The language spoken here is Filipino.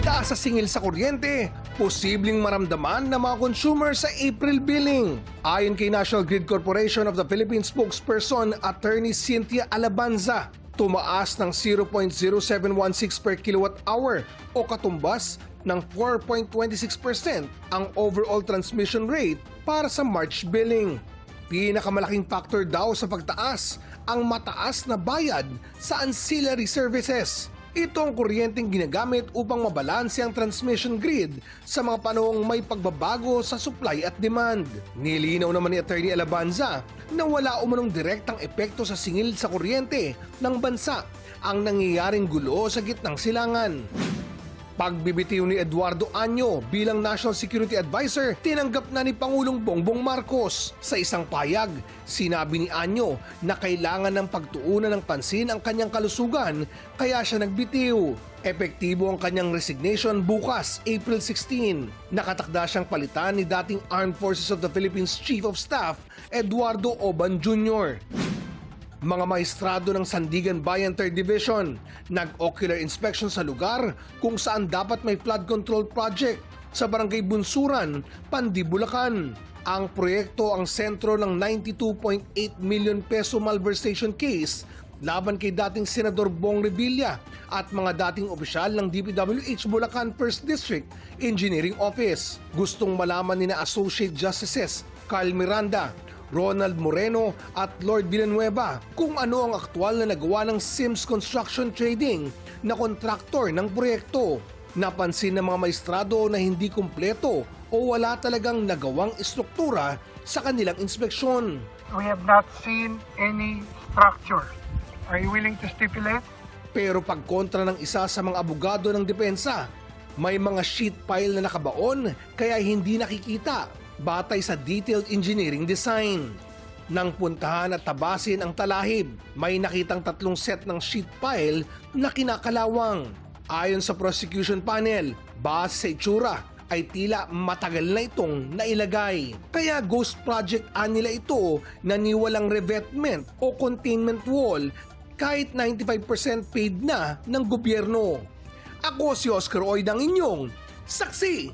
Pagtaas sa singil sa kuryente, posibleng maramdaman ng mga consumer sa April billing. Ayon kay National Grid Corporation of the Philippines spokesperson Attorney Cynthia Alabanza, tumaas ng 0.0716 per kilowatt hour o katumbas ng 4.26% ang overall transmission rate para sa March billing. Pinakamalaking factor daw sa pagtaas ang mataas na bayad sa ancillary services. Ito ang kuryenteng ginagamit upang mabalanse ang transmission grid sa mga panahong may pagbabago sa supply at demand. Nilinaw naman ni Attorney Alabanza na wala umanong direktang epekto sa singil sa kuryente ng bansa ang nangyayaring gulo sa gitnang silangan. Pagbibitiw ni Eduardo Año bilang National Security Advisor, tinanggap na ni Pangulong Bongbong Marcos. Sa isang payag, sinabi ni Año na kailangan ng pagtuunan ng pansin ang kanyang kalusugan kaya siya nagbitiw. Epektibo ang kanyang resignation bukas, April 16. Nakatakda siyang palitan ni dating Armed Forces of the Philippines Chief of Staff, Eduardo Oban Jr. Mga maestrado ng Sandigan Bayan 3rd Division nag-ocular inspection sa lugar kung saan dapat may flood control project sa Barangay Bunsuran, Pandi, Bulacan. Ang proyekto ang sentro ng 92.8 million peso malversation case laban kay dating Senador Bong Revilla at mga dating opisyal ng DPWH Bulacan 1st District Engineering Office. Gustong malaman ni na Associate Justices Carl Miranda, Ronald Moreno at Lord Villanueva kung ano ang aktual na nagawa ng Sims Construction Trading na kontraktor ng proyekto. Napansin ng mga maestrado na hindi kumpleto o wala talagang nagawang istruktura sa kanilang inspeksyon. We have not seen any structure. Are you willing to stipulate? Pero pagkontra ng isa sa mga abogado ng depensa, may mga sheet pile na nakabaon kaya hindi nakikita batay sa detailed engineering design. Nang puntahan at tabasin ang talahib, may nakitang 3 set ng sheet pile na kinakalawang. Ayon sa prosecution panel, base sa itsura ay tila matagal na itong nailagay. Kaya ghost project nila ito na niwalang revetment o containment wall kahit 95% paid na ng gobyerno. Ako si Oscar Oyd, ang inyong saksi.